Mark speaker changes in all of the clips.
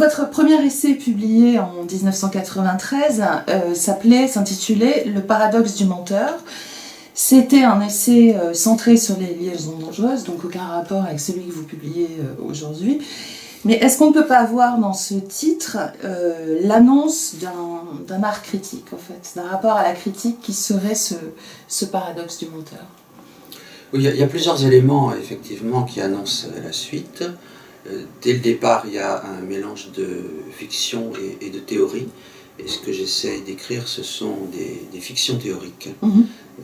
Speaker 1: votre premier essai publié en 1993 s'intitulait « Le paradoxe du menteur ». C'était un essai centré sur les liaisons dangereuses, donc aucun rapport avec celui que vous publiez aujourd'hui. Mais est-ce qu'on ne peut pas voir dans ce titre l'annonce d'un art critique, en fait, d'un rapport à la critique qui serait ce paradoxe du menteur?
Speaker 2: Oui, il y a plusieurs éléments, effectivement, qui annoncent la suite. Dès le départ, il y a un mélange de fiction et de théorie. Et ce que j'essaie d'écrire, ce sont des fictions théoriques.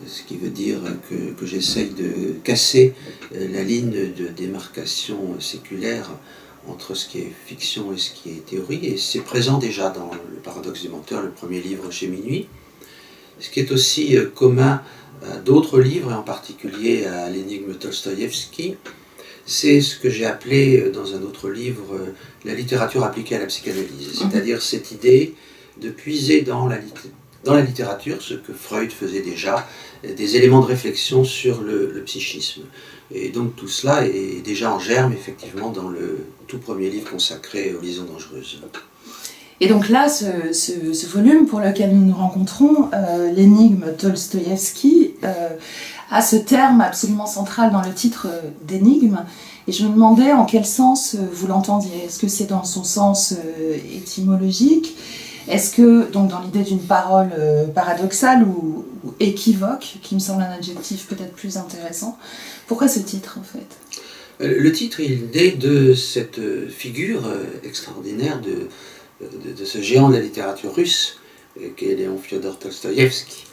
Speaker 2: Ce qui veut dire que j'essaie de casser la ligne de démarcation séculaire entre ce qui est fiction et ce qui est théorie. Et c'est présent déjà dans Le paradoxe du menteur, le premier livre chez Minuit. Ce qui est aussi commun à d'autres livres, et en particulier à l'énigme Tolstoïevski, c'est ce que j'ai appelé dans un autre livre la littérature appliquée à la psychanalyse. C'est-à-dire cette idée de puiser dans la littérature, ce que Freud faisait déjà, des éléments de réflexion sur le psychisme. Et donc tout cela est déjà en germe, effectivement, dans le tout premier livre consacré aux liaisons dangereuses.
Speaker 1: Et donc là, ce volume pour lequel nous nous rencontrons, l'énigme Tolstoïevski, a ce terme absolument central dans le titre d'énigme. Et je me demandais en quel sens vous l'entendiez. Est-ce que c'est dans son sens étymologique ? Est-ce que, donc dans l'idée d'une parole paradoxale ou équivoque, qui me semble un adjectif peut-être plus intéressant, pourquoi ce titre en fait ?
Speaker 2: Le titre, il est de cette figure extraordinaire de ce géant de la littérature russe, qu'est Léon Fyodor Tolstoïevski,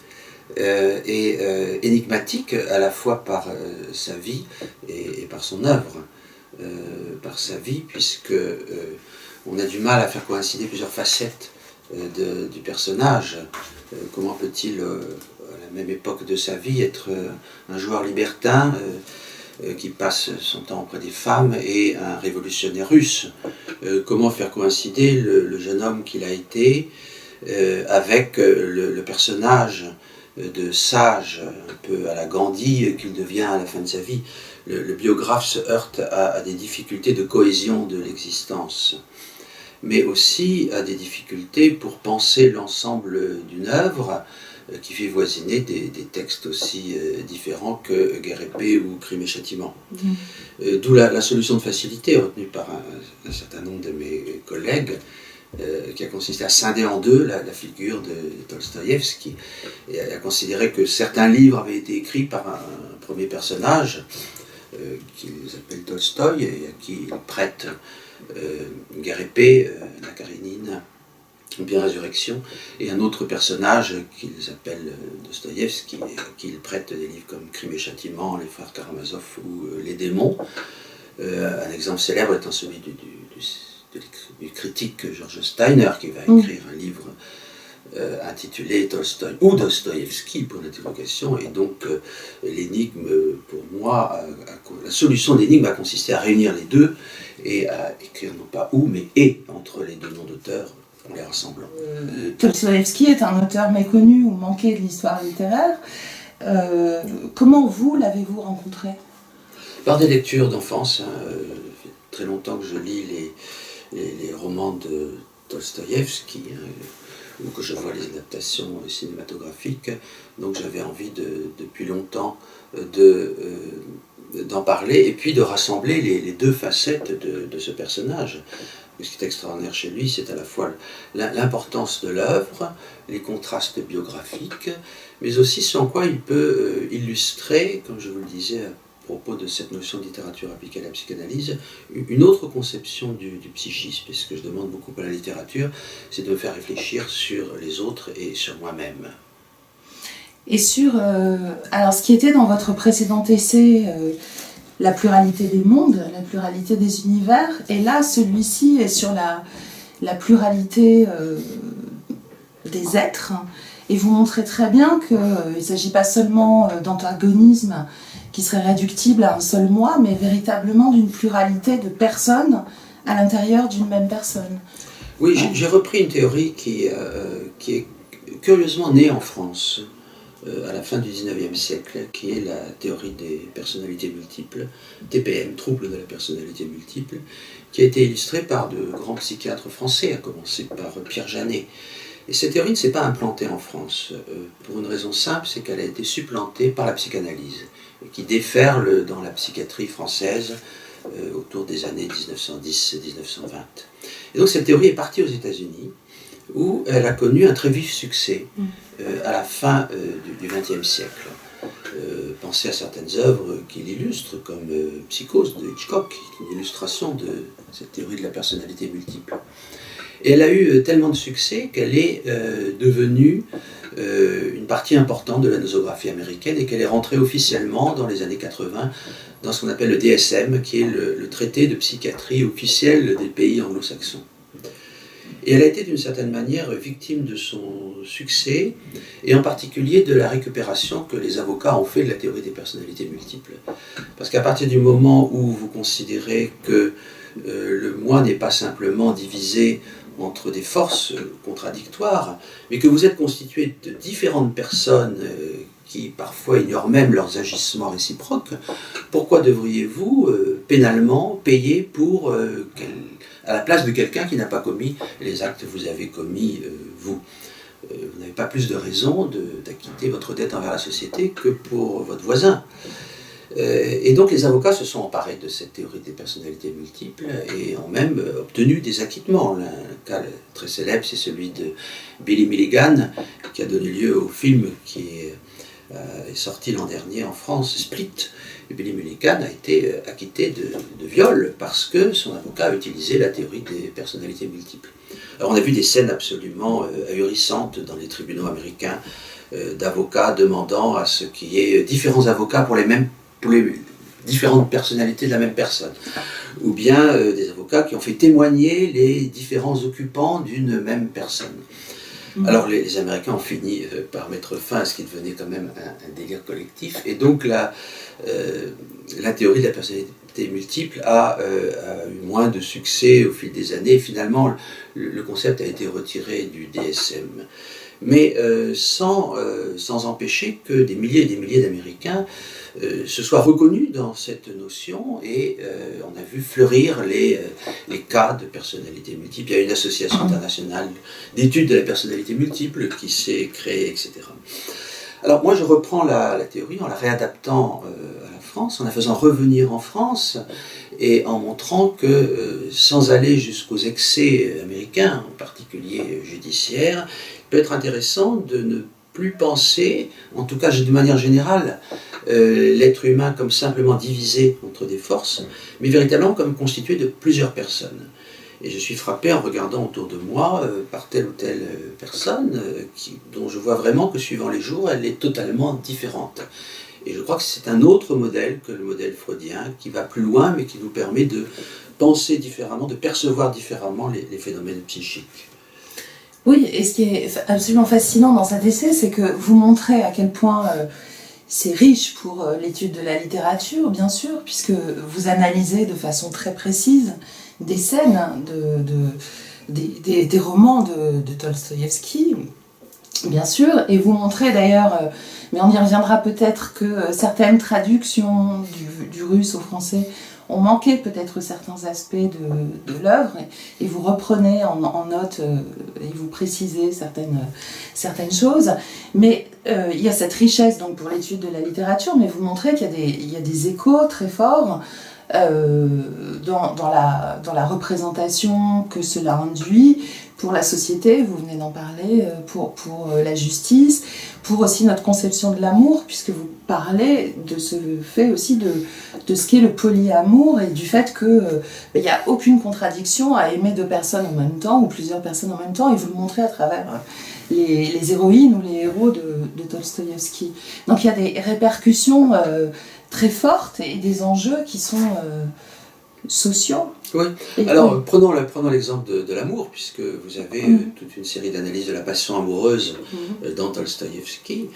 Speaker 2: et énigmatique à la fois par sa vie et par son œuvre. Par sa vie, puisque on a du mal à faire coïncider plusieurs facettes du personnage. Comment peut-il, à la même époque de sa vie, être un joueur libertin qui passe son temps auprès des femmes et un révolutionnaire russe? Comment faire coïncider le jeune homme qu'il a été avec le personnage de sage, un peu à la Gandhi, qu'il devient à la fin de sa vie? Le biographe se heurte à des difficultés de cohésion de l'existence, mais aussi à des difficultés pour penser l'ensemble d'une œuvre qui fait voisiner des textes aussi différents que Guerre et paix ou Crime et châtiment. D'où la solution de facilité retenue par un certain nombre de mes collègues, qui a consisté à scinder en deux la figure de Tolstoïevski, et à considérer que certains livres avaient été écrits par un premier personnage, qu'ils appellent Tolstoï, et à qui ils prêtent Guerre et paix, La Karénine, ou bien Résurrection, et un autre personnage qu'ils appellent Dostoïevski, et à qui ils prêtent des livres comme Crime et châtiment, Les frères Karamazov ou Les démons. Un exemple célèbre étant celui du critique George Steiner, qui va écrire un livre intitulé Tolstoï ou Dostoïevski pour l'interrogation. Et donc l'énigme, pour moi, la solution de l'énigme a consisté à réunir les deux et à écrire non pas ou mais et entre les deux noms d'auteurs en les rassemblant.
Speaker 1: Tolstoïevski est un auteur méconnu ou manqué de l'histoire littéraire. Comment vous l'avez-vous rencontré ?
Speaker 2: Par des lectures d'enfance. Ça fait très longtemps que je lis les romans de Tolstoïevski, ou que je vois les adaptations cinématographiques. Donc j'avais envie depuis longtemps d'en parler et puis de rassembler les deux facettes de ce personnage. Ce qui est extraordinaire chez lui, c'est à la fois l'importance de l'œuvre, les contrastes biographiques, mais aussi ce en quoi il peut illustrer, comme je vous le disais à propos de cette notion de littérature appliquée à la psychanalyse, une autre conception du psychisme. Et ce que je demande beaucoup à la littérature, c'est de me faire réfléchir sur les autres et sur moi-même.
Speaker 1: Et sur alors ce qui était dans votre précédent essai, la pluralité des mondes, la pluralité des univers, et là celui-ci est sur la pluralité des êtres, et vous montrez très bien qu'il ne s'agit pas seulement d'antagonisme qui serait réductible à un seul moi, mais véritablement d'une pluralité de personnes à l'intérieur d'une même personne.
Speaker 2: Oui, j'ai repris une théorie qui est curieusement née en France. à la fin du 19e siècle, qui est la théorie des personnalités multiples, TPM, trouble de la personnalité multiple, qui a été illustrée par de grands psychiatres français, à commencer par Pierre Janet. Et cette théorie ne s'est pas implantée en France, pour une raison simple, c'est qu'elle a été supplantée par la psychanalyse, qui déferle dans la psychiatrie française autour des années 1910 et 1920. Et donc cette théorie est partie aux États-Unis, où elle a connu un très vif succès à la fin du XXe siècle. Pensez à certaines œuvres qui l'illustrent, comme Psychose de Hitchcock, qui est une illustration de cette théorie de la personnalité multiple. Et elle a eu tellement de succès qu'elle est devenue une partie importante de la nosographie américaine et qu'elle est rentrée officiellement dans les années 80 dans ce qu'on appelle le DSM, qui est le traité de psychiatrie officiel des pays anglo-saxons. Et elle a été d'une certaine manière victime de son succès, et en particulier de la récupération que les avocats ont fait de la théorie des personnalités multiples. Parce qu'à partir du moment où vous considérez que le moi n'est pas simplement divisé entre des forces contradictoires, mais que vous êtes constitué de différentes personnes qui parfois ignorent même leurs agissements réciproques, pourquoi devriez-vous pénalement payer pour à la place de quelqu'un qui n'a pas commis les actes que vous avez commis vous? Vous n'avez pas plus de raison d'acquitter votre dette envers la société que pour votre voisin. Et donc les avocats se sont emparés de cette théorie des personnalités multiples et ont même obtenu des acquittements. Un cas très célèbre, c'est celui de Billy Milligan, qui a donné lieu au film qui est sorti l'an dernier en France, Split. Et Billy Milligan a été acquitté de viol parce que son avocat a utilisé la théorie des personnalités multiples. Alors on a vu des scènes absolument ahurissantes dans les tribunaux américains d'avocats demandant à ce qu'il y ait différents avocats pour les différentes personnalités de la même personne, ou bien des avocats qui ont fait témoigner les différents occupants d'une même personne. Alors les Américains ont fini par mettre fin à ce qui devenait quand même un délire collectif, et donc la théorie de la personnalité multiple a eu moins de succès au fil des années. Finalement, le concept a été retiré du DSM. Mais sans empêcher que des milliers et des milliers d'Américains se soient reconnus dans cette notion, et on a vu fleurir les cas de personnalité multiple. Il y a une association internationale d'études de la personnalité multiple qui s'est créée, etc. Alors moi je reprends la théorie en la réadaptant à la France, en la faisant revenir en France, et en montrant que sans aller jusqu'aux excès américains, en particulier judiciaires, il peut être intéressant de ne plus penser, en tout cas de manière générale, l'être humain comme simplement divisé entre des forces, mais véritablement comme constitué de plusieurs personnes. Et je suis frappé en regardant autour de moi par telle ou telle personne dont je vois vraiment que suivant les jours, elle est totalement différente. Et je crois que c'est un autre modèle que le modèle freudien qui va plus loin, mais qui nous permet de penser différemment, de percevoir différemment les phénomènes psychiques.
Speaker 1: Oui, et ce qui est absolument fascinant dans cet essai, c'est que vous montrez à quel point c'est riche pour l'étude de la littérature, bien sûr, puisque vous analysez de façon très précise des scènes, des romans de Tolstoïevski, bien sûr, et vous montrez d'ailleurs, mais on y reviendra peut-être, que certaines traductions du russe au français ont manqué peut-être certains aspects de l'œuvre, et vous reprenez en note et vous précisez certaines choses. Mais il y a cette richesse donc pour l'étude de la littérature, mais vous montrez qu'il y a des échos très forts dans la représentation que cela induit pour la société, vous venez d'en parler, pour la justice, pour aussi notre conception de l'amour, puisque vous parlez de ce fait aussi de ce qu'est le polyamour, et du fait qu'il n'y a aucune contradiction à aimer deux personnes en même temps, ou plusieurs personnes en même temps, et vous le montrez à travers les héroïnes ou les héros de Tolstoïevski. Donc il y a des répercussions très fortes et des enjeux qui sont sociaux.
Speaker 2: Oui. Alors prenons l'exemple de l'amour, puisque vous avez toute une série d'analyses de la passion amoureuse dans Tolstoïevski,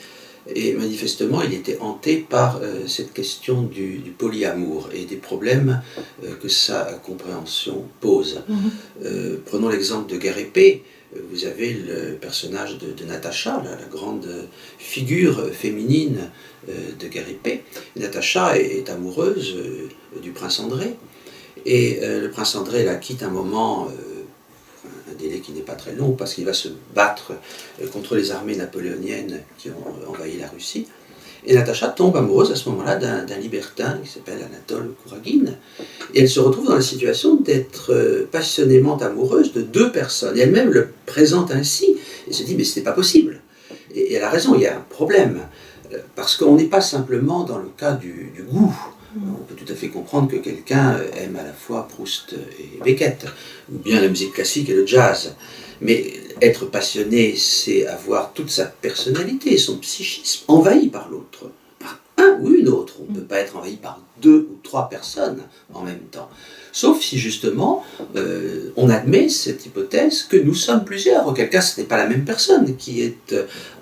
Speaker 2: et manifestement il était hanté par cette question du polyamour et des problèmes que sa compréhension pose. Prenons l'exemple de Guerre et Paix. vous avez le personnage de Natacha, la grande figure féminine de Guerrippé. Natacha est amoureuse du prince André, et le prince André la quitte un moment, un délai qui n'est pas très long, parce qu'il va se battre contre les armées napoléoniennes qui ont envahi la Russie. Et Natacha tombe amoureuse à ce moment-là d'un libertin qui s'appelle Anatole Kouragine. Et elle se retrouve dans la situation d'être passionnément amoureuse de deux personnes. Et elle-même le présente ainsi. Et se dit, mais ce n'est pas possible. Et elle a raison, il y a un problème. Parce qu'on n'est pas simplement dans le cas du goût. On peut tout à fait comprendre que quelqu'un aime à la fois Proust et Beckett, ou bien la musique classique et le jazz. Mais être passionné, c'est avoir toute sa personnalité, son psychisme envahi par l'autre, par un ou une autre. On ne peut pas être envahi par deux ou trois personnes en même temps. Sauf si justement, on admet cette hypothèse que nous sommes plusieurs. Auquel cas, ce n'est pas la même personne qui est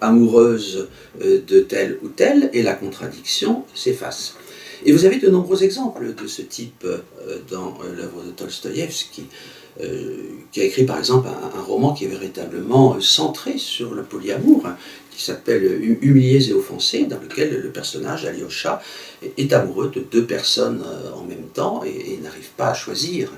Speaker 2: amoureuse de tel ou tel, et la contradiction s'efface. Et vous avez de nombreux exemples de ce type dans l'œuvre de Tolstoïevski, qui a écrit par exemple un roman qui est véritablement centré sur le polyamour, qui s'appelle Humiliés et offensés, dans lequel le personnage, Alyosha, est amoureux de deux personnes en même temps et n'arrive pas à choisir.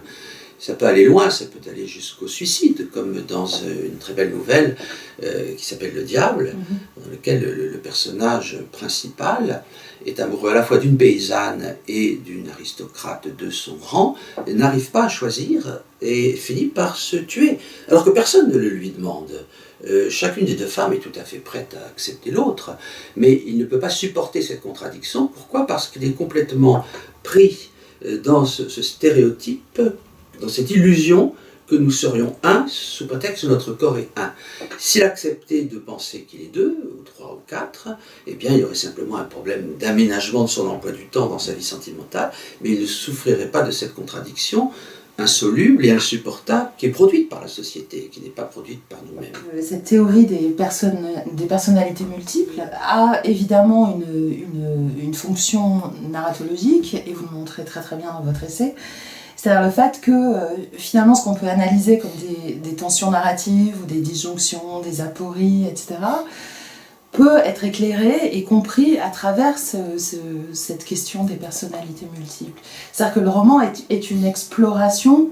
Speaker 2: Ça peut aller loin, ça peut aller jusqu'au suicide, comme dans une très belle nouvelle qui s'appelle Le Diable, dans lequel le personnage principal est amoureux à la fois d'une paysanne et d'une aristocrate de son rang, n'arrive pas à choisir et finit par se tuer, alors que personne ne le lui demande. Chacune des deux femmes est tout à fait prête à accepter l'autre, mais il ne peut pas supporter cette contradiction. Pourquoi ? Parce qu'il est complètement pris dans ce stéréotype, dans cette illusion que nous serions un sous prétexte que notre corps est un. S'il acceptait de penser qu'il est deux, ou trois, ou quatre, eh bien il y aurait simplement un problème d'aménagement de son emploi du temps dans sa vie sentimentale, mais il ne souffrirait pas de cette contradiction insoluble et insupportable qui est produite par la société, qui n'est pas produite par nous-mêmes.
Speaker 1: Cette théorie des personnalités multiples a évidemment une fonction narratologique, et vous le montrez très très bien dans votre essai. C'est-à-dire le fait que finalement ce qu'on peut analyser comme des tensions narratives ou des disjonctions, des apories, etc., peut être éclairé et compris à travers cette question des personnalités multiples. C'est-à-dire que le roman est une exploration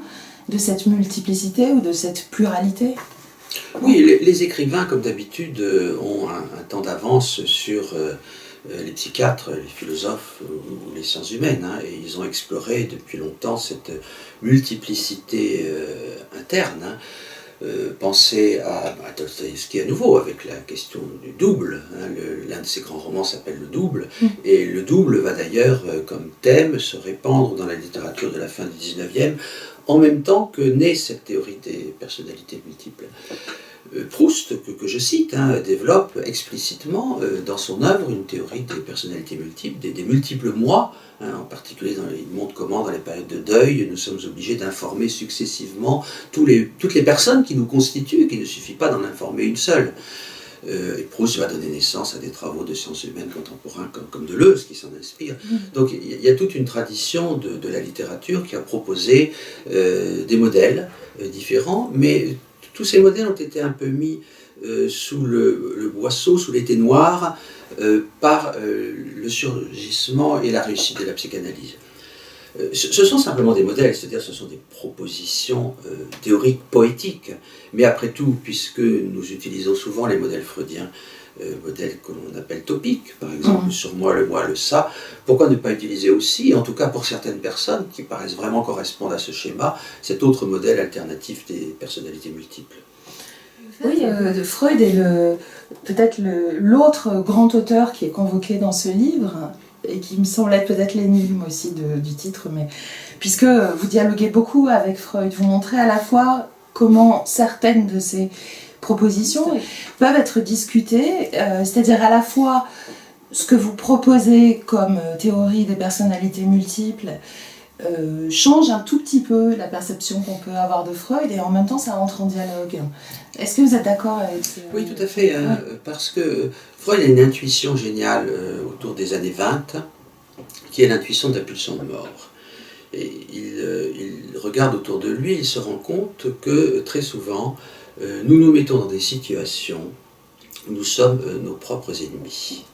Speaker 1: de cette multiplicité ou de cette pluralité.
Speaker 2: Oui, les écrivains, comme d'habitude, ont un temps d'avance sur les psychiatres, les philosophes ou les sciences humaines, et ils ont exploré depuis longtemps cette multiplicité interne. Pensez à Tolstoïevski à nouveau, avec la question du double. L'un de ses grands romans s'appelle Le Double, et le double va d'ailleurs, comme thème, se répandre dans la littérature de la fin du 19e, en même temps que naît cette théorie des personnalités multiples. Proust, que je cite, développe explicitement dans son œuvre une théorie des personnalités multiples, des multiples moi, en particulier il montre comment dans les périodes de deuil, nous sommes obligés d'informer successivement toutes les personnes qui nous constituent, et qu'il ne suffit pas d'en informer une seule. Et Proust va donner naissance à des travaux de sciences humaines contemporains comme Deleuze qui s'en inspire. Donc il y a toute une tradition de la littérature qui a proposé des modèles différents, mais tous ces modèles ont été un peu mis sous le boisseau, sous l'été noir, par le surgissement et la réussite de la psychanalyse. Ce sont simplement des modèles, c'est-à-dire ce sont des propositions théoriques, poétiques, mais après tout, puisque nous utilisons souvent les modèles freudiens, modèles que l'on appelle topiques, par exemple, sur moi, le ça, pourquoi ne pas utiliser aussi, en tout cas pour certaines personnes qui paraissent vraiment correspondre à ce schéma, cet autre modèle alternatif des personnalités multiples.
Speaker 1: Oui, Freud est peut-être l'autre grand auteur qui est convoqué dans ce livre, et qui me semble être peut-être l'énigme aussi du titre, mais puisque vous dialoguez beaucoup avec Freud, vous montrez à la fois comment certaines de ces propositions peuvent être discutées, c'est-à-dire à la fois ce que vous proposez comme théorie des personnalités multiples change un tout petit peu la perception qu'on peut avoir de Freud, et en même temps ça entre en dialogue. Est-ce que vous êtes d'accord avec ça ?
Speaker 2: Oui, tout à fait, parce que Freud a une intuition géniale autour des années 20, qui est l'intuition de la pulsion de mort. Et il regarde autour de lui, il se rend compte que très souvent, nous nous mettons dans des situations où nous sommes nos propres ennemis.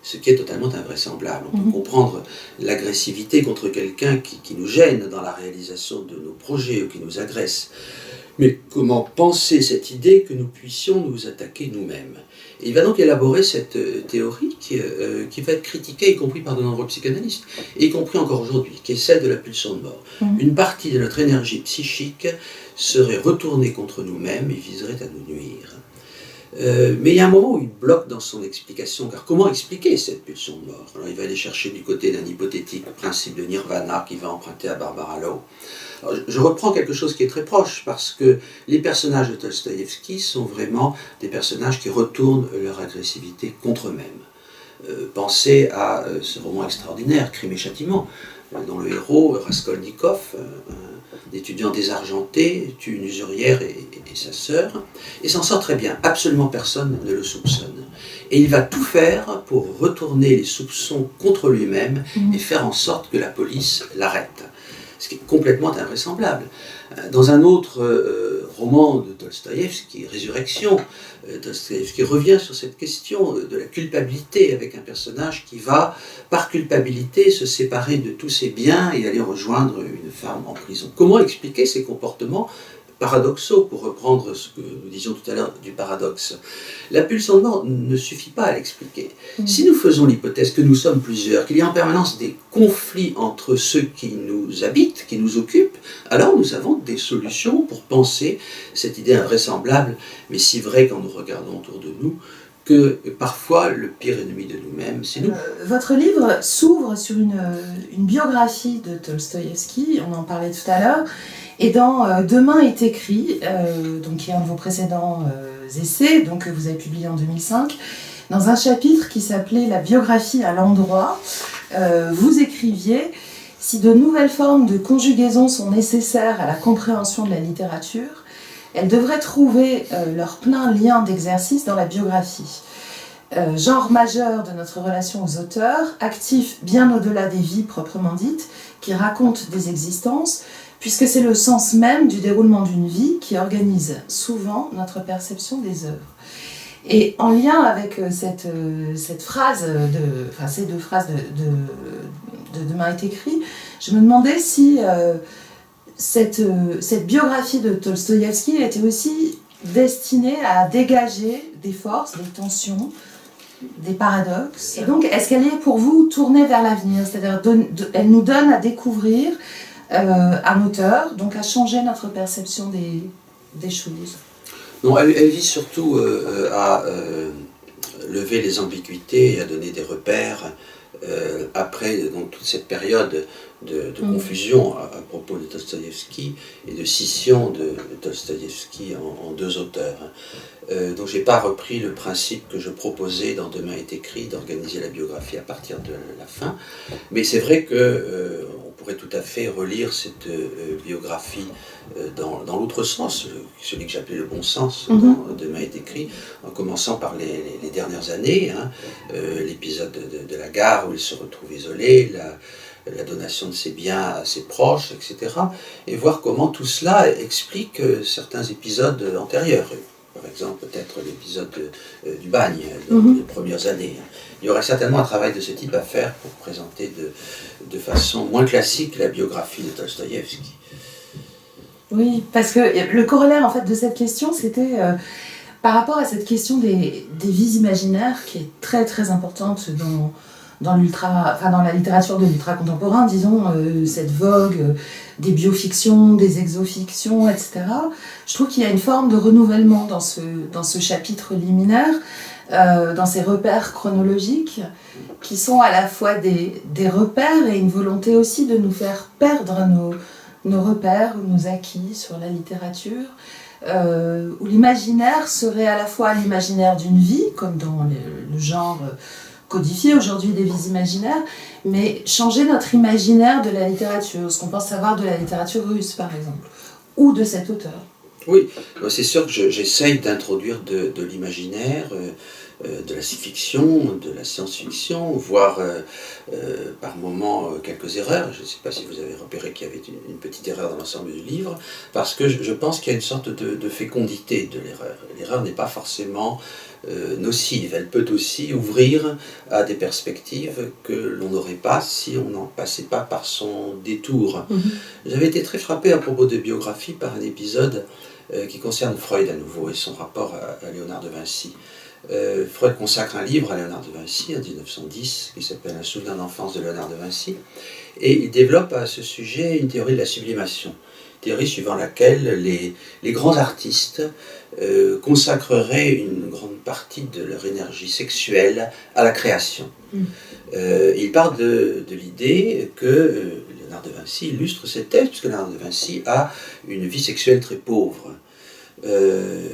Speaker 2: Ce qui est totalement invraisemblable. On peut comprendre l'agressivité contre quelqu'un qui nous gêne dans la réalisation de nos projets ou qui nous agresse. Mais comment penser cette idée que nous puissions nous attaquer nous-mêmes? Et il va donc élaborer cette théorie qui va être critiquée, y compris par de nombreux psychanalystes, y compris encore aujourd'hui, qui est celle de la pulsion de mort. Une partie de notre énergie psychique serait retournée contre nous-mêmes et viserait à nous nuire. Mais il y a un moment où il bloque dans son explication, car comment expliquer cette pulsion de mort? Alors il va aller chercher du côté d'un hypothétique principe de nirvana qu'il va emprunter à Barbara Lowe. Alors, je reprends quelque chose qui est très proche, parce que les personnages de Tolstoïevski sont vraiment des personnages qui retournent leur agressivité contre eux-mêmes. Pensez à ce roman extraordinaire, Crime et Châtiment, dont le héros, Raskolnikov, un étudiant désargenté, tue une usurière et sa sœur, et s'en sort très bien. Absolument personne ne le soupçonne. Et il va tout faire pour retourner les soupçons contre lui-même et faire en sorte que la police l'arrête. Ce qui est complètement invraisemblable. Dans un autre roman de Tolstoïevski, Résurrection, Tolstoïevski revient sur cette question de la culpabilité avec un personnage qui va, par culpabilité, se séparer de tous ses biens et aller rejoindre une femme en prison. Comment expliquer ces comportements paradoxaux, pour reprendre ce que nous disions tout à l'heure du paradoxe? La pulsion de mort ne suffit pas à l'expliquer. Si nous faisons l'hypothèse que nous sommes plusieurs, qu'il y a en permanence des conflits entre ceux qui nous habitent, qui nous occupent, alors nous avons des solutions pour penser cette idée invraisemblable, mais si vraie quand nous regardons autour de nous, que parfois le pire ennemi de nous-mêmes, c'est nous.
Speaker 1: Votre livre s'ouvre sur une biographie de Tolstoïevski, on en parlait tout à l'heure, et dans Demain est écrit, donc qui est un de vos précédents essais, donc, que vous avez publié en 2005, dans un chapitre qui s'appelait La biographie à l'endroit, vous écriviez « Si de nouvelles formes de conjugaison sont nécessaires à la compréhension de la littérature, elles devraient trouver leur plein lien d'exercice dans la biographie. Genre majeur de notre relation aux auteurs, actif bien au-delà des vies proprement dites, qui racontent des existences, puisque c'est le sens même du déroulement d'une vie qui organise souvent notre perception des œuvres. » Et en lien avec cette phrase, ces deux phrases de Demain est écrit, je me demandais si cette biographie de Tolstoïevski était aussi destinée à dégager des forces, des tensions, des paradoxes. Et donc, est-ce qu'elle est pour vous tournée vers l'avenir? C'est-à-dire, elle nous donne à découvrir un auteur, donc à changer notre perception des choses.
Speaker 2: Non, elle vise surtout à lever les ambiguïtés et à donner des repères après donc, toute cette période de confusion à propos de Tolstoïevski et de scission de Tolstoïevski en deux auteurs. Donc je n'ai pas repris le principe que je proposais dans Demain est écrit d'organiser la biographie à partir de la fin, mais c'est vrai que on pourrait tout à fait relire cette biographie dans l'autre sens, celui que j'appelais le bon sens dans Demain est écrit, en commençant par les dernières années, l'épisode de la gare où il se retrouve isolé, la donation de ses biens à ses proches, etc. Et voir comment tout cela explique certains épisodes antérieurs. Par exemple, peut-être l'épisode du bagne, dans les premières années. Il y aurait certainement un travail de ce type à faire pour présenter de façon moins classique la biographie de Tolstoïevski.
Speaker 1: Oui, parce que le corollaire en fait, de cette question, c'était par rapport à cette question des vies imaginaires, qui est très très importante dans la littérature de l'ultra contemporain, disons, cette vogue des biofictions, des exofictions, etc. Je trouve qu'il y a une forme de renouvellement dans ce chapitre liminaire, dans ces repères chronologiques, qui sont à la fois des repères et une volonté aussi de nous faire perdre nos repères, nos acquis sur la littérature, où l'imaginaire serait à la fois l'imaginaire d'une vie, comme dans le genre codifié aujourd'hui des vies imaginaires, mais changer notre imaginaire de la littérature, ce qu'on pense savoir de la littérature russe par exemple, ou de cet auteur.
Speaker 2: Oui, c'est sûr que j'essaye d'introduire de l'imaginaire, de la fiction, de la science-fiction, voire par moments quelques erreurs. Je ne sais pas si vous avez repéré qu'il y avait une petite erreur dans l'ensemble du livre, parce que je pense qu'il y a une sorte de fécondité de l'erreur. L'erreur n'est pas forcément nocive, elle peut aussi ouvrir à des perspectives que l'on n'aurait pas si on n'en passait pas par son détour. J'avais été très frappé à propos de biographie par un épisode qui concerne Freud à nouveau et son rapport à Léonard de Vinci. Freud consacre un livre à Léonard de Vinci en 1910 qui s'appelle Un souvenir d'enfance de Léonard de Vinci, et il développe à ce sujet une théorie de la sublimation, théorie suivant laquelle les grands artistes consacreraient une grande partie de leur énergie sexuelle à la création. Il part de l'idée que Léonard de Vinci illustre cette thèse, puisque Léonard de Vinci a une vie sexuelle très pauvre.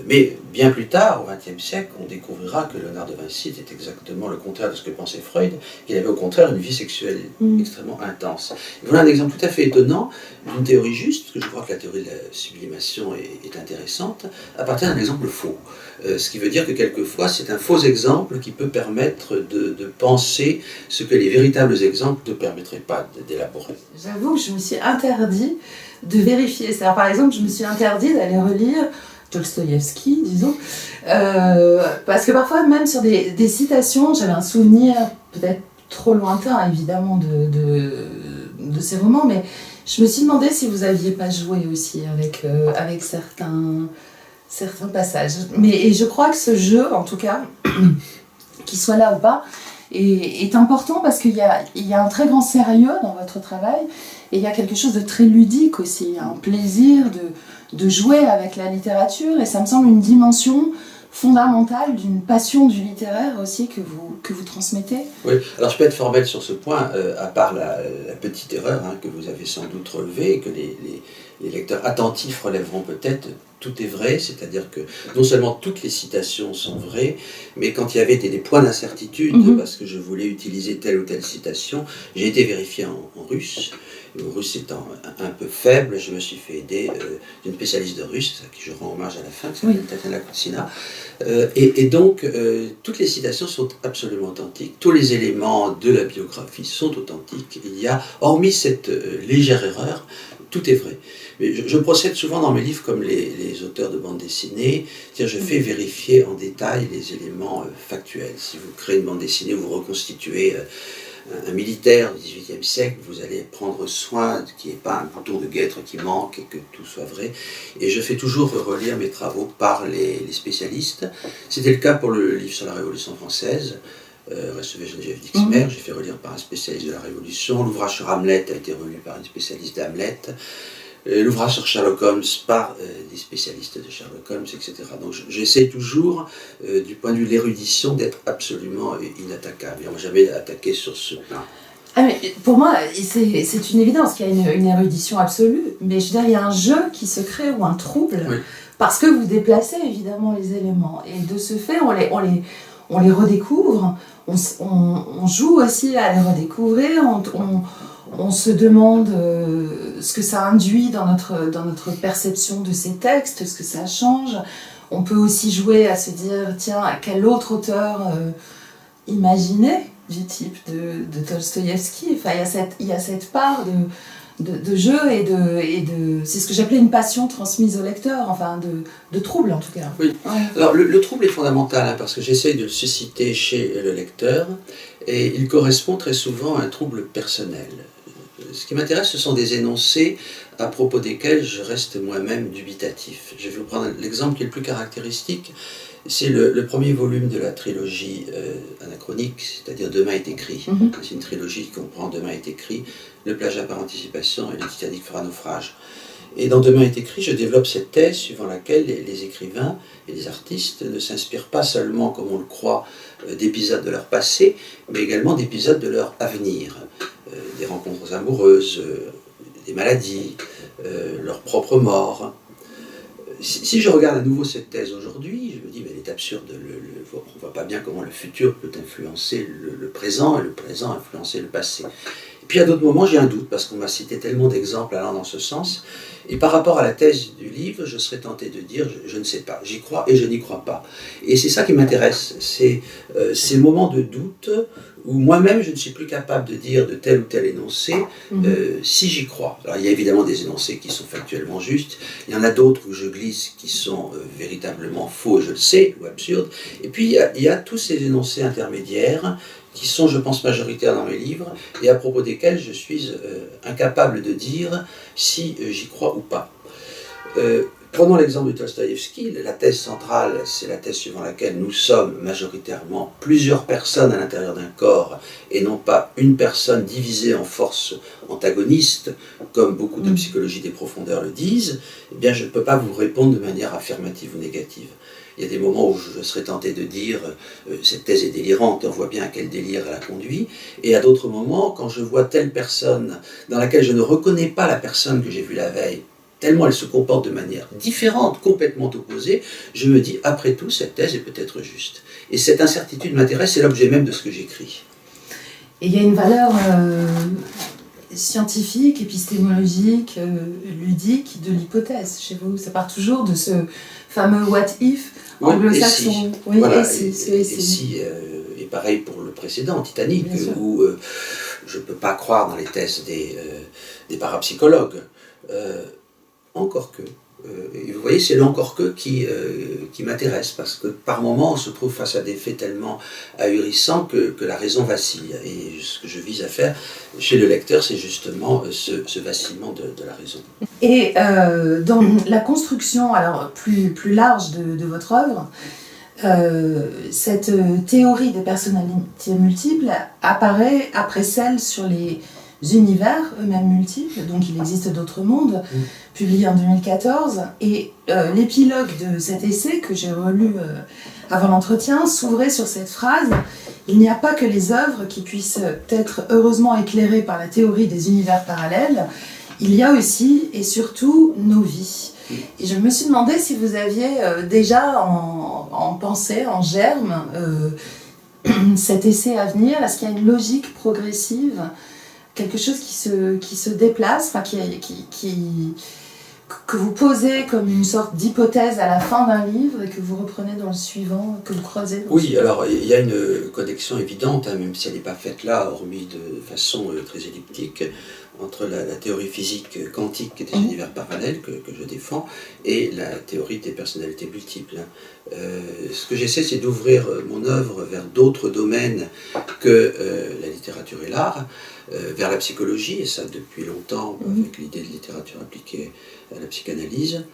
Speaker 2: Mais bien plus tard, au XXe siècle, on découvrira que Léonard de Vinci était exactement le contraire de ce que pensait Freud, qu'il avait au contraire une vie sexuelle extrêmement intense. Et voilà un exemple tout à fait étonnant d'une théorie juste, parce que je crois que la théorie de la sublimation est intéressante, à partir d'un exemple faux. Ce qui veut dire que quelquefois, c'est un faux exemple qui peut permettre de penser ce que les véritables exemples ne permettraient pas d'élaborer.
Speaker 1: J'avoue que je me suis interdit de vérifier. C'est-à-dire, par exemple, je me suis interdit d'aller relire Tolstoïevski, disons, parce que parfois, même sur des citations, j'avais un souvenir peut-être trop lointain, évidemment, de ces romans, mais je me suis demandé si vous n'aviez pas joué aussi avec certains passages. Et je crois que ce jeu, en tout cas, qu'il soit là ou pas, est important parce qu'il y a un très grand sérieux dans votre travail, et il y a quelque chose de très ludique aussi, il y a un plaisir de jouer avec la littérature, et ça me semble une dimension fondamentale d'une passion du littéraire aussi que vous transmettez.
Speaker 2: Oui, alors je peux être formel sur ce point, à part la petite erreur que vous avez sans doute relevée, et que les lecteurs attentifs relèveront peut-être. Tout est vrai, c'est-à-dire que non seulement toutes les citations sont vraies, mais quand il y avait des points d'incertitude, parce que je voulais utiliser telle ou telle citation, j'ai été vérifié en russe. Le russe étant un peu faible, je me suis fait aider d'une spécialiste de russe, à qui je rends hommage à la fin, qui s'appelle Tatiana Koutsina. Et donc, toutes les citations sont absolument authentiques, tous les éléments de la biographie sont authentiques. Il y a, hormis cette légère erreur, tout est vrai. Mais je procède souvent dans mes livres comme les auteurs de bande dessinée, c'est-à-dire je fais vérifier en détail les éléments factuels. Si vous créez une bande dessinée où vous reconstituez un militaire du XVIIIe siècle, vous allez prendre soin qu'il n'y ait pas un bouton de guêtre qui manque et que tout soit vrai. Et je fais toujours relire mes travaux par les spécialistes. C'était le cas pour le livre sur la Révolution française. Recevé Geneviève Dixmer, j'ai fait relire par un spécialiste de la Révolution. L'ouvrage sur Hamlet a été relu par une spécialiste d'Hamlet. L'ouvrage sur Sherlock Holmes par des spécialistes de Sherlock Holmes, etc. Donc j'essaie toujours, du point de vue de l'érudition, d'être absolument inattaquable. On ne m'a jamais attaqué sur ce plan.
Speaker 1: Ah, mais pour moi, c'est une évidence qu'il y a une érudition absolue, mais je veux dire, il y a un jeu qui se crée ou un trouble, parce que vous déplacez évidemment les éléments. Et de ce fait, on les redécouvre, on joue aussi à les redécouvrir, on se demande ce que ça induit dans notre perception de ces textes, ce que ça change. On peut aussi jouer à se dire, tiens, quel autre auteur imaginé du type de Tolstoïevski. Enfin, il y a cette part de jeu et de c'est ce que j'appelais une passion transmise au lecteur, enfin de trouble en tout cas.
Speaker 2: Oui. Ouais. Alors le trouble est fondamental parce que j'essaye de le susciter chez le lecteur, et il correspond très souvent à un trouble personnel. Ce qui m'intéresse, ce sont des énoncés à propos desquels je reste moi-même dubitatif. Je vais vous prendre l'exemple qui est le plus caractéristique. C'est le premier volume de la trilogie anachronique, c'est-à-dire Demain est écrit. C'est une trilogie qui comprend Demain est écrit, Le plagiat par anticipation et Le Titanic fera naufrage. Et dans Demain est écrit, je développe cette thèse suivant laquelle les écrivains et les artistes ne s'inspirent pas seulement, comme on le croit, d'épisodes de leur passé, mais également d'épisodes de leur avenir. Des rencontres amoureuses, des maladies, leur propre mort. Si je regarde à nouveau cette thèse aujourd'hui, je me dis, mais elle est absurde, on ne voit pas bien comment le futur peut influencer le présent et le présent influencer le passé. puis à d'autres moments, j'ai un doute, parce qu'on m'a cité tellement d'exemples allant dans ce sens. Et par rapport à la thèse du livre, je serais tenté de dire, je ne sais pas, j'y crois et je n'y crois pas. Et c'est ça qui m'intéresse, c'est ces moments de doute où moi-même je ne suis plus capable de dire de tel ou tel énoncé si j'y crois. Alors il y a évidemment des énoncés qui sont factuellement justes, il y en a d'autres où je glisse qui sont véritablement faux, je le sais, ou absurdes. Et puis il y a tous ces énoncés intermédiaires qui sont, je pense, majoritaires dans mes livres, et à propos desquels je suis incapable de dire si j'y crois ou pas. Prenons l'exemple de Dostoïevski. La thèse centrale, c'est la thèse suivant laquelle nous sommes majoritairement plusieurs personnes à l'intérieur d'un corps, et non pas une personne divisée en forces antagonistes, comme beaucoup de psychologie des profondeurs le disent. Eh bien, je ne peux pas vous répondre de manière affirmative ou négative. Il y a des moments où je serais tenté de dire cette thèse est délirante, on voit bien à quel délire elle a conduit. Et à d'autres moments, quand je vois telle personne dans laquelle je ne reconnais pas la personne que j'ai vue la veille, tellement elle se comporte de manière différente, complètement opposée, je me dis, après tout, cette thèse est peut-être juste. Et cette incertitude m'intéresse, c'est l'objet même de ce que j'écris.
Speaker 1: Et il y a une valeur scientifique, épistémologique, ludique de l'hypothèse chez vous. Ça part toujours de ce fameux what if anglo-saxon.
Speaker 2: Oui, voilà, et pareil pour le précédent, Titanic, où je ne peux pas croire dans les thèses des parapsychologues. Encore que. Et vous voyez, c'est l'encore que qui m'intéresse, parce que par moments, on se trouve face à des faits tellement ahurissants que la raison vacille. Et ce que je vise à faire chez le lecteur, c'est justement ce vacillement de la raison.
Speaker 1: Et dans la construction alors, plus large de votre œuvre, cette théorie des personnalités multiples apparaît après celle sur les univers eux-mêmes multiples, donc il existe d'autres mondes, publié en 2014, et l'épilogue de cet essai que j'ai relu avant l'entretien s'ouvrait sur cette phrase: il n'y a pas que les œuvres qui puissent être heureusement éclairées par la théorie des univers parallèles, il y a aussi et surtout nos vies. Et je me suis demandé si vous aviez déjà en pensée, en germe, cet essai à venir. Est-ce qu'il y a une logique progressive, quelque chose qui se déplace, enfin que vous posez comme une sorte d'hypothèse à la fin d'un livre et que vous reprenez dans le suivant, que vous croisez dans
Speaker 2: Oui, alors il y a une connexion évidente, même si elle n'est pas faite là, hormis de façon très elliptique, entre la théorie physique quantique des univers parallèles que je défends et la théorie des personnalités multiples. Ce que j'essaie, c'est d'ouvrir mon œuvre vers d'autres domaines que la littérature et l'art, vers la psychologie, et ça depuis longtemps, avec l'idée de littérature appliquée à la psychanalyse,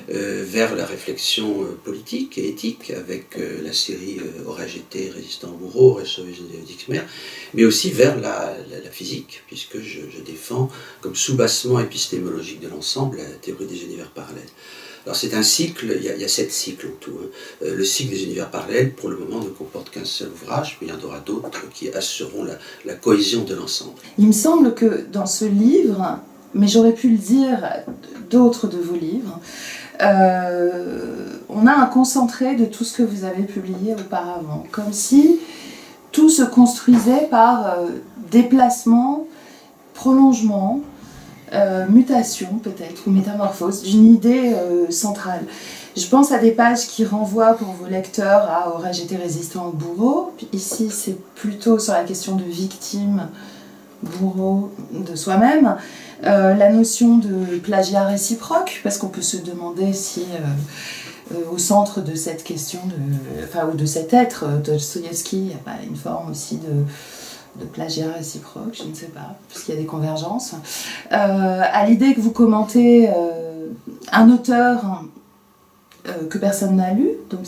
Speaker 2: vers la réflexion politique et éthique, avec la série Aurais-je été résistant au bourreau, Aurais-je sauvé Dixmer, mais aussi vers la physique, puisque je défends comme soubassement épistémologique de l'ensemble la théorie des univers parallèles. Alors c'est un cycle, il y a 7 cycles en tout. Le cycle des univers parallèles, pour le moment, ne comporte qu'un seul ouvrage, mais il y en aura d'autres qui assureront la cohésion de l'ensemble.
Speaker 1: Il me semble que dans ce livre, mais j'aurais pu le dire d'autres de vos livres, on a un concentré de tout ce que vous avez publié auparavant, comme si tout se construisait par déplacement, prolongement, mutation peut-être, ou métamorphose, d'une idée centrale. Je pense à des pages qui renvoient pour vos lecteurs à « Aurais-je été résistant au bourreau ?» Ici, c'est plutôt sur la question de victime, bourreau de soi-même. La notion de plagiat réciproque, parce qu'on peut se demander si au centre de cette question, ou de cet être, Dostoïevski, il n'y a pas une forme aussi de plagiat réciproque, je ne sais pas, parce qu'il y a des convergences. À l'idée que vous commentez un auteur que personne n'a lu, donc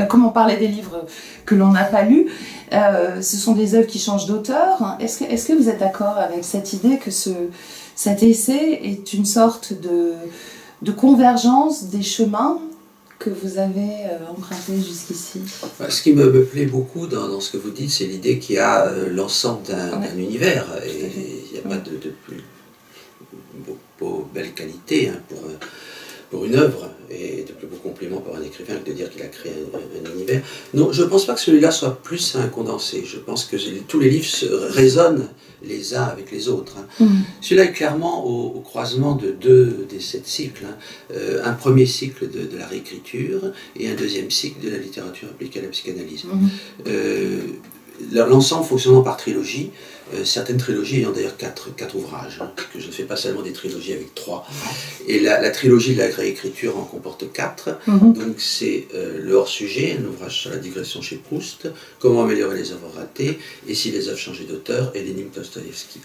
Speaker 1: comme on parlait des livres que l'on n'a pas lus, ce sont des œuvres qui changent d'auteur. Est-ce que vous êtes d'accord avec cette idée que cet essai est une sorte de convergence des chemins que vous avez emprunté jusqu'ici?
Speaker 2: Ce qui me plaît beaucoup dans ce que vous dites, c'est l'idée qu'il y a l'ensemble d'un univers, et il n'y a pas de plus belle qualité pour pour une œuvre, et de plus beau compliment pour un écrivain que de dire qu'il a créé un univers. Non, je ne pense pas que celui-là soit plus un condensé. Je pense que tous les livres résonnent les uns avec les autres. Celui-là est clairement au croisement de deux des 7 cycles. Un premier cycle de la réécriture et un deuxième cycle de la littérature appliquée à la psychanalyse. L'ensemble fonctionnant par trilogie, certaines trilogies ayant d'ailleurs 4 ouvrages, que je ne fais pas seulement des trilogies avec 3. Et la trilogie de la réécriture en comporte 4. Donc c'est le hors-sujet, un ouvrage sur la digression chez Proust, comment améliorer les œuvres ratées, et si les œuvres changeaient d'auteur, et l'énigme Dostoïevski.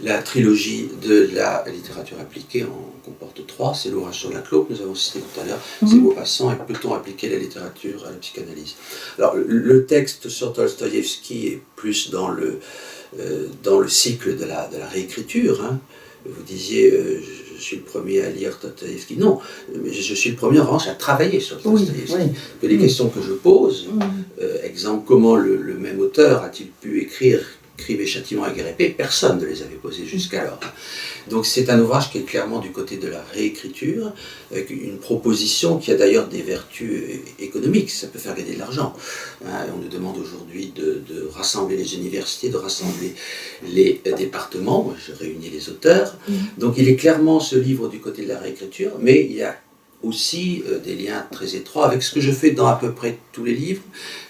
Speaker 2: La trilogie de la littérature appliquée en comporte 3, c'est l'ouvrage sur la clope, nous avons cité tout à l'heure, c'est Maupassant, et peut-on appliquer la littérature à la psychanalyse. Alors le texte sur Dostoïevski est plus dans le cycle de la réécriture. Vous disiez, je suis le premier à lire Dostoïevski. Non, mais je suis le premier en revanche à travailler sur Dostoïevski. Que les questions que je pose, exemple, comment le même auteur a-t-il pu écrire Crime et châtiment à guerre et paix, personne ne les avait posées jusqu'alors. Donc c'est un ouvrage qui est clairement du côté de la réécriture, avec une proposition qui a d'ailleurs des vertus économiques, ça peut faire gagner de l'argent. On nous demande aujourd'hui de rassembler les universités, de rassembler les départements, moi je réunis les auteurs, donc il est clairement ce livre du côté de la réécriture, mais il y a aussi des liens très étroits avec ce que je fais dans à peu près tous les livres,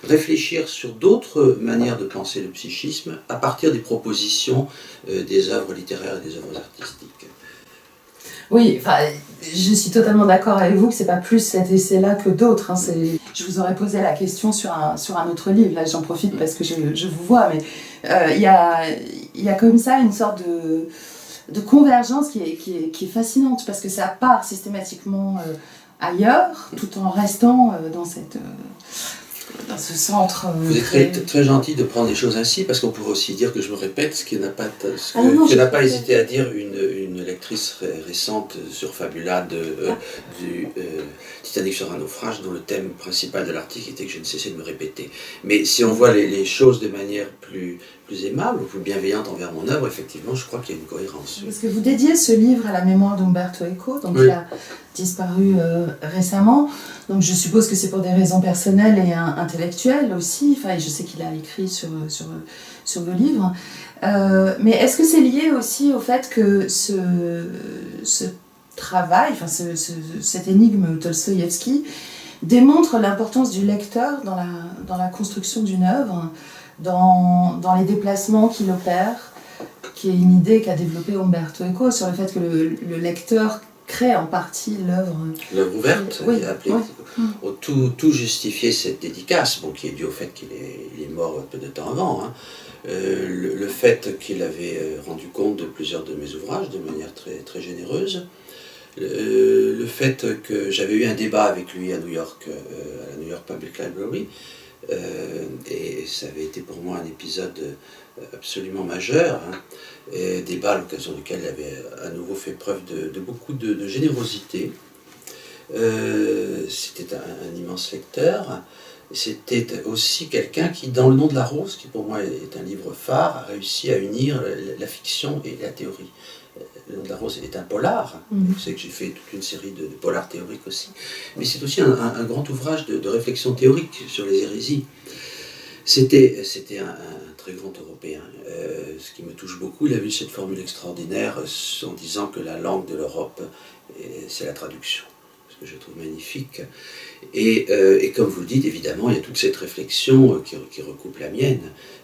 Speaker 2: réfléchir sur d'autres manières de penser le psychisme à partir des propositions des œuvres littéraires et des œuvres artistiques.
Speaker 1: Oui, enfin, je suis totalement d'accord avec vous que c'est pas plus cet essai-là que d'autres. Je vous aurais posé la question sur un autre livre, là j'en profite parce que je vous vois, mais il y a comme ça une sorte de convergence qui est fascinante, parce que ça part systématiquement ailleurs, tout en restant dans ce centre.
Speaker 2: Vous êtes très gentil de prendre les choses ainsi, parce qu'on pourrait aussi dire que je me répète, ce qui n'a pas hésité à dire une lectrice récente sur Fabula du Titanic sur un naufrage, dont le thème principal de l'article était que je ne cessais de me répéter. Mais si on voit les choses de manière plus aimable, plus bienveillante envers mon œuvre, effectivement, je crois qu'il y a une cohérence.
Speaker 1: Parce que vous dédiez ce livre à la mémoire d'Umberto Eco, donc il a disparu récemment. Donc je suppose que c'est pour des raisons personnelles et intellectuelles aussi. Enfin, je sais qu'il a écrit sur vos livres. Mais est-ce que c'est lié aussi au fait que ce travail, enfin cette énigme Dostoïevski, démontre l'importance du lecteur dans la construction d'une œuvre, dans les déplacements qu'il opère, qui est une idée qu'a développée Umberto Eco sur le fait que le lecteur crée en partie l'œuvre.
Speaker 2: L'œuvre ouverte,
Speaker 1: oui,
Speaker 2: appelée. Oui. Tout justifiait cette dédicace, qui est due au fait qu'il est mort peu de temps avant. Le fait qu'il avait rendu compte de plusieurs de mes ouvrages de manière très, très généreuse. Le fait que j'avais eu un débat avec lui à New York, à la New York Public Library, et ça avait été pour moi un épisode absolument majeur, débat à l'occasion duquel il avait à nouveau fait preuve de beaucoup de générosité. C'était un immense lecteur. C'était aussi quelqu'un qui, dans Le nom de la rose, qui pour moi est un livre phare, a réussi à unir la fiction et la théorie. Le nom de la rose est un polar, vous savez que j'ai fait toute une série de polars théoriques aussi, mais c'est aussi un grand ouvrage de réflexion théorique sur les hérésies. C'était un très grand Européen. Ce qui me touche beaucoup, il a vu cette formule extraordinaire en disant que la langue de l'Europe, c'est la traduction, ce que je trouve magnifique. Et comme vous le dites, évidemment, il y a toute cette réflexion qui recoupe la mienne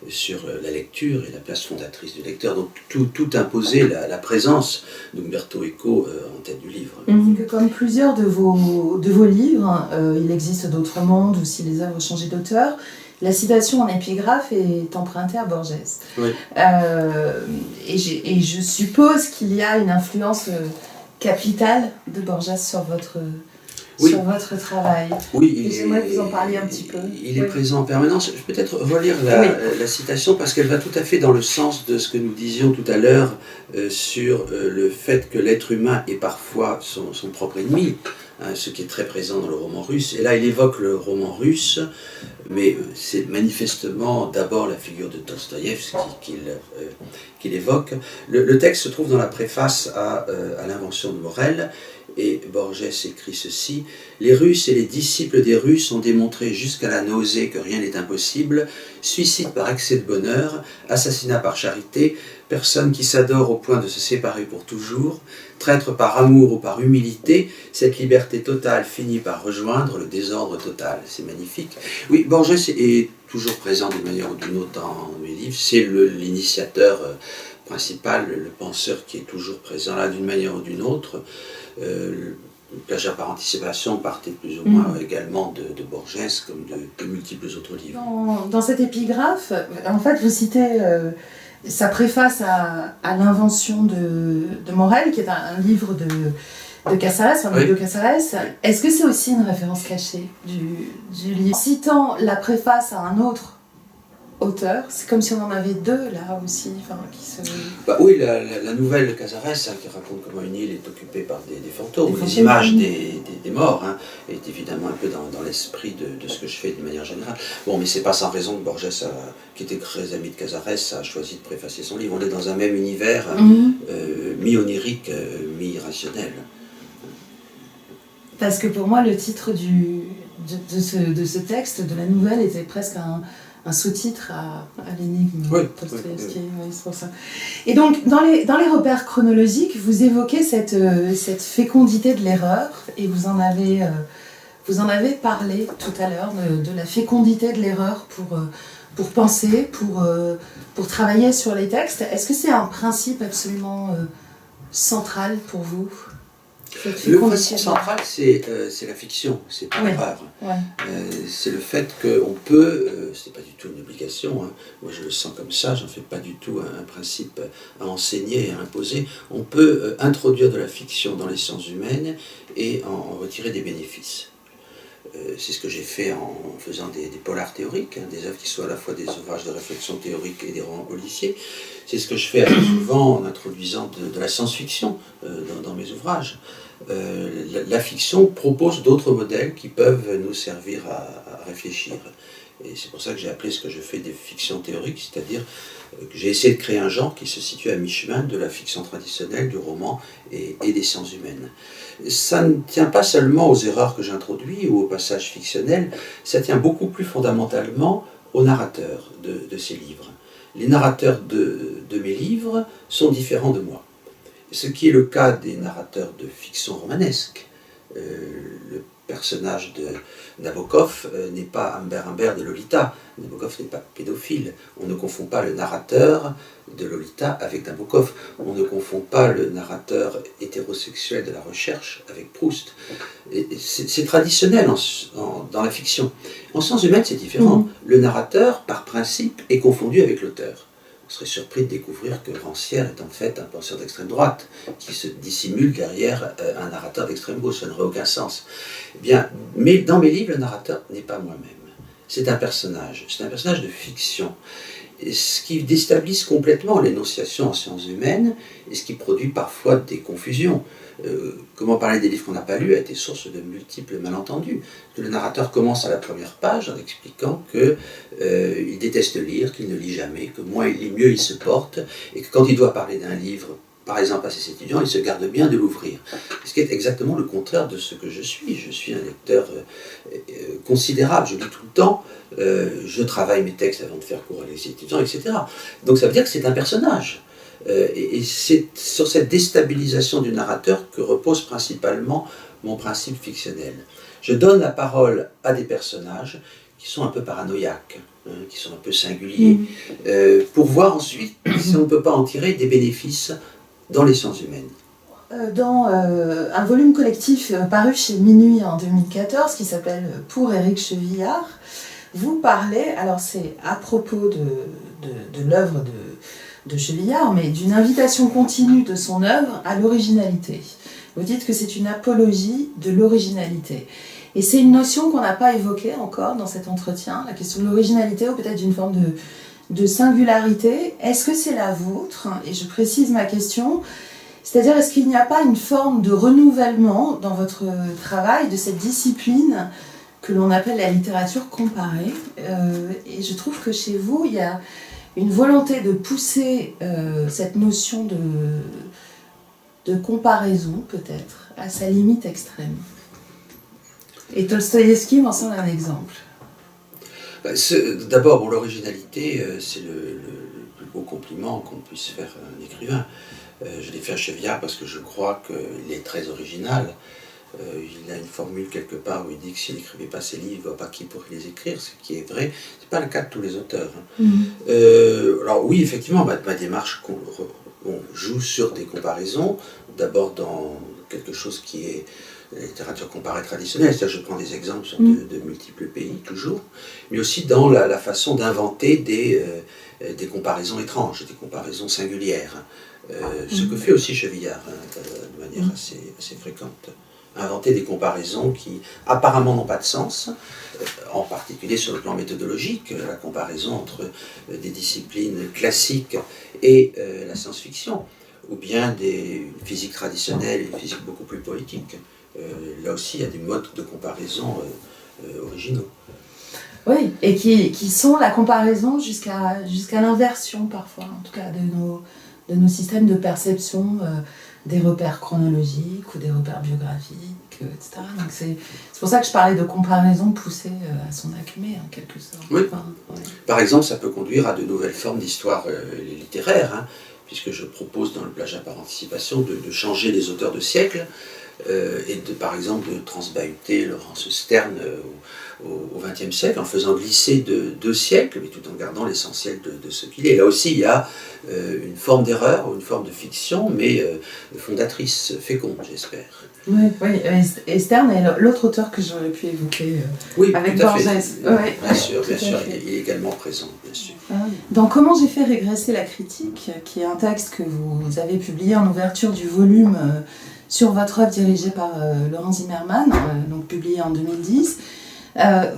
Speaker 2: sur la lecture et la place fondatrice du lecteur. Donc tout imposait la présence d'Umberto Eco en tête du livre.
Speaker 1: Comme plusieurs de vos livres, il existe d'autres mondes, ou si les œuvres changent d'auteur, la citation en épigraphe est empruntée à Borges.
Speaker 2: Oui.
Speaker 1: Et je suppose qu'il y a une influence capitale de Borges sur votre travail.
Speaker 2: Oui,
Speaker 1: et j'aimerais que vous en parliez un petit peu.
Speaker 2: Il est présent en permanence. Je vais peut-être relire la citation parce qu'elle va tout à fait dans le sens de ce que nous disions tout à l'heure sur le fait que l'être humain est parfois son propre ennemi. hein, ce qui est très présent dans le roman russe. Et là, il évoque le roman russe, mais c'est manifestement d'abord la figure de Dostoïevski qu'il évoque. Le texte se trouve dans la préface à l'invention de Morel, et Borges écrit ceci: « Les Russes et les disciples des Russes ont démontré jusqu'à la nausée que rien n'est impossible, suicide par excès de bonheur, assassinat par charité, personne qui s'adore au point de se séparer pour toujours, traître par amour ou par humilité, cette liberté totale finit par rejoindre le désordre total. » C'est magnifique. Oui, Borges est toujours présent d'une manière ou d'une autre dans mes livres. C'est l'initiateur principal, le penseur qui est toujours présent là d'une manière ou d'une autre. Plagiat par anticipation partait plus ou moins également de Borges, comme de multiples autres livres.
Speaker 1: Dans cette épigraphe, en fait, vous citez sa préface à l'invention de Morel, qui est un livre de Casares, un livre de Casares. Est-ce que c'est aussi une référence cachée du livre? En citant la préface à un autre auteur, c'est comme si on en avait deux là aussi, qui se...
Speaker 2: oui, la nouvelle de Casares, qui raconte comment une île est occupée par des fantômes, des images des morts, hein, est évidemment un peu dans l'esprit de ce que je fais de manière générale. Bon, mais c'est pas sans raison que Borges, qui était très ami de Casares, a choisi de préfacer son livre. On est dans un même univers, mi-onirique, mi-irrationnel.
Speaker 1: Parce que pour moi, le titre de ce texte, de la nouvelle, était presque un sous-titre à l'énigme Dostoïevski, oui, c'est pour ça. Et donc, dans les repères chronologiques, vous évoquez cette fécondité de l'erreur, et vous en avez parlé tout à l'heure, de la fécondité de l'erreur pour penser, pour travailler sur les textes. Est-ce que c'est un principe absolument central pour vous?
Speaker 2: Le principe central, c'est la fiction, c'est pas l'erreur. C'est le fait qu'on peut, c'est pas du tout une obligation, hein, moi je le sens comme ça, j'en fais pas du tout un principe à enseigner et à imposer. On peut introduire de la fiction dans les sciences humaines et en retirer des bénéfices. C'est ce que j'ai fait en faisant des polars théoriques, hein, des œuvres qui soient à la fois des ouvrages de réflexion théorique et des romans policiers. C'est ce que je fais assez souvent en introduisant de la science-fiction dans mes ouvrages. La fiction propose d'autres modèles qui peuvent nous servir à réfléchir. Et c'est pour ça que j'ai appelé ce que je fais des fictions théoriques, c'est-à-dire que j'ai essayé de créer un genre qui se situe à mi-chemin de la fiction traditionnelle, du roman et des sciences humaines. Ça ne tient pas seulement aux erreurs que j'introduis ou aux passages fictionnels, ça tient beaucoup plus fondamentalement aux narrateurs de ces livres. Les narrateurs de mes livres sont différents de moi. Ce qui est le cas des narrateurs de fiction romanesque. Le personnage de Nabokov n'est pas Humbert de Lolita. Nabokov n'est pas pédophile. On ne confond pas le narrateur de Lolita avec Nabokov. On ne confond pas le narrateur hétérosexuel de la recherche avec Proust. C'est traditionnel dans la fiction. En sciences humaines, c'est différent. Le narrateur, par principe, est confondu avec l'auteur. On serait surpris de découvrir que Rancière est en fait un penseur d'extrême droite qui se dissimule derrière un narrateur d'extrême gauche. Ça n'aurait aucun sens. Eh bien, mais dans mes livres, le narrateur n'est pas moi-même. C'est un personnage de fiction. Et ce qui déstabilise complètement l'énonciation en sciences humaines et ce qui produit parfois des confusions. Comment parler des livres qu'on n'a pas lus a été source de multiples malentendus. Le narrateur commence à la première page en expliquant qu'il déteste lire, qu'il ne lit jamais, que moins il lit, mieux il se porte, et que quand il doit parler d'un livre, par exemple à ses étudiants, il se garde bien de l'ouvrir. Ce qui est exactement le contraire de ce que je suis. Je suis un lecteur considérable, je lis tout le temps, je travaille mes textes avant de faire cours à les étudiants, etc. Donc ça veut dire que c'est un personnage. Et c'est sur cette déstabilisation du narrateur que repose principalement mon principe fictionnel. Je donne la parole à des personnages qui sont un peu paranoïaques, qui sont un peu singuliers, pour voir ensuite si on ne peut pas en tirer des bénéfices dans les sciences humaines.
Speaker 1: Dans un volume collectif paru chez Minuit en 2014, qui s'appelle Pour Éric Chevillard, vous parlez, alors c'est à propos de l'œuvre de Chevillard, mais d'une invitation continue de son œuvre à l'originalité. Vous dites que c'est une apologie de l'originalité. Et c'est une notion qu'on n'a pas évoquée encore dans cet entretien, la question de l'originalité ou peut-être d'une forme de singularité. Est-ce que c'est la vôtre? Et je précise ma question. C'est-à-dire, est-ce qu'il n'y a pas une forme de renouvellement dans votre travail de cette discipline que l'on appelle la littérature comparée? Et je trouve que chez vous, il y a une volonté de pousser cette notion de comparaison, peut-être, à sa limite extrême. Et Tolstoïevski m'en semble un exemple.
Speaker 2: D'abord, pour l'originalité, c'est le plus beau compliment qu'on puisse faire à un écrivain. Je l'ai fait à Cheviard parce que je crois qu'il est très original. Il a une formule quelque part où il dit que s'il n'écrivait pas ses livres, il ne voit pas qui pourrait les écrire, ce qui est vrai. Ce n'est pas le cas de tous les auteurs. Alors oui, effectivement, ma démarche joue sur des comparaisons. D'abord dans quelque chose qui est la littérature comparée traditionnelle, c'est-à-dire je prends des exemples sur de multiples pays, toujours, mais aussi dans la façon d'inventer des comparaisons étranges, des comparaisons singulières. Ce que fait aussi Chevillard, de manière assez fréquente. Inventer des comparaisons qui apparemment n'ont pas de sens, en particulier sur le plan méthodologique, la comparaison entre des disciplines classiques et la science-fiction, ou bien une physique traditionnelle et une physique beaucoup plus poétique. Là aussi, il y a des modes de comparaison originaux.
Speaker 1: Oui, et qui sont la comparaison jusqu'à l'inversion parfois, en tout cas de nos systèmes de perception, des repères chronologiques ou des repères biographiques, etc. Donc c'est pour ça que je parlais de comparaison poussée à son acmé, en quelque sorte.
Speaker 2: Oui.
Speaker 1: Enfin, ouais.
Speaker 2: Par exemple, ça peut conduire à de nouvelles formes d'histoire littéraire, puisque je propose dans le plagiat par anticipation de changer les auteurs de siècle, et par exemple de transbahuter Laurence Sterne au XXe siècle en faisant glisser de 2 siècles, mais tout en gardant l'essentiel de ce qu'il est. Là aussi, il y a une forme d'erreur, une forme de fiction, mais fondatrice, féconde, j'espère.
Speaker 1: Oui, et Sterne est l'autre auteur que j'aurais pu évoquer avec Borges.
Speaker 2: Bien sûr, il est également présent, bien sûr.
Speaker 1: Dans Comment j'ai fait régresser la critique, qui est un texte que vous avez publié en ouverture du volume sur votre œuvre dirigée par Laurent Zimmermann, donc publié en 2010,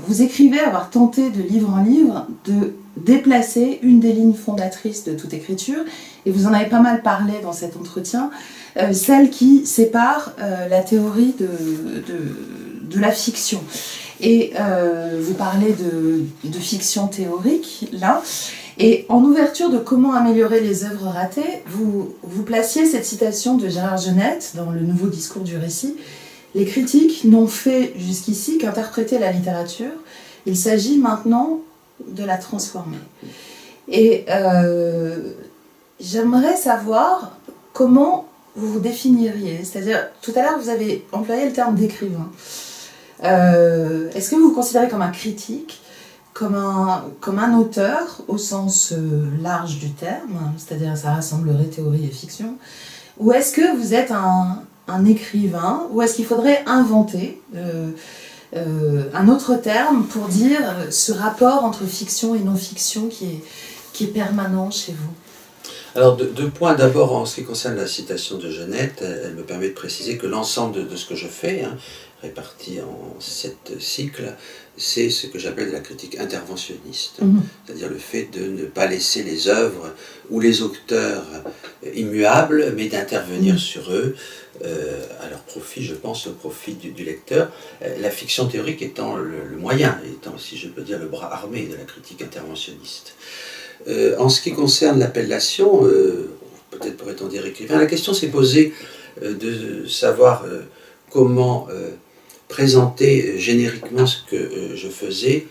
Speaker 1: vous écrivez avoir tenté de livre en livre de déplacer une des lignes fondatrices de toute écriture, et vous en avez pas mal parlé dans cet entretien, celle qui sépare la théorie de la fiction. Et vous parlez de fiction théorique, là, et en ouverture de Comment améliorer les œuvres ratées, vous placiez cette citation de Gérard Genette dans le nouveau discours du récit. Les critiques n'ont fait jusqu'ici qu'interpréter la littérature. Il s'agit maintenant de la transformer. Et j'aimerais savoir comment vous vous définiriez. C'est-à-dire, tout à l'heure, vous avez employé le terme d'écrivain. Est-ce que vous vous considérez comme un critique, comme un auteur au sens large du terme, c'est-à-dire ça rassemblerait théorie et fiction, ou est-ce que vous êtes un écrivain, ou est-ce qu'il faudrait inventer un autre terme pour dire ce rapport entre fiction et non-fiction qui est permanent chez vous?
Speaker 2: Alors, 2 points. D'abord, en ce qui concerne la citation de Genette, elle me permet de préciser que l'ensemble de ce que je fais, réparti en 7 cycles, c'est ce que j'appelle de la critique interventionniste. C'est-à-dire le fait de ne pas laisser les œuvres ou les auteurs immuables, mais d'intervenir sur eux à leur profit, je pense, au profit du lecteur. La fiction théorique étant le moyen, étant, si je peux dire, le bras armé de la critique interventionniste. En ce qui concerne l'appellation, peut-être pourrait-on dire écrivain, la question s'est posée de savoir comment présenter génériquement ce que je faisais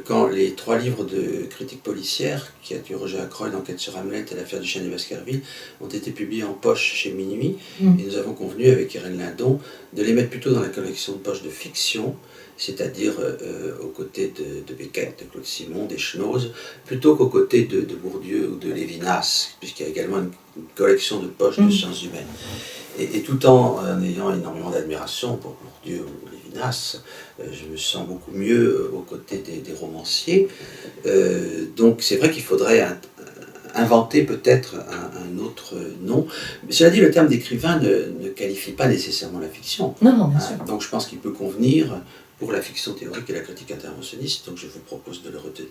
Speaker 2: quand les 3 livres de critique policière, qui a tué Roger Ackroyd, Enquête sur Hamlet et l'affaire du chien de Baskerville, ont été publiés en poche chez Minuit. Et nous avons convenu avec Irène Lindon de les mettre plutôt dans la collection de poche de fiction, c'est-à-dire aux côtés de Beckett, de Claude Simon, des Schnoz, plutôt qu'aux côtés de Bourdieu ou de Lévinas, puisqu'il y a également une collection de poches de sciences humaines. Et tout en ayant énormément d'admiration pour Bourdieu ou Lévinas, je me sens beaucoup mieux aux côtés des romanciers. Donc c'est vrai qu'il faudrait inventer peut-être un autre nom. Cela dit, le terme d'écrivain ne qualifie pas nécessairement la fiction.
Speaker 1: Non, bien sûr.
Speaker 2: Donc je pense qu'il peut convenir pour la fiction théorique et la critique interventionniste, donc je vous propose de le retenir.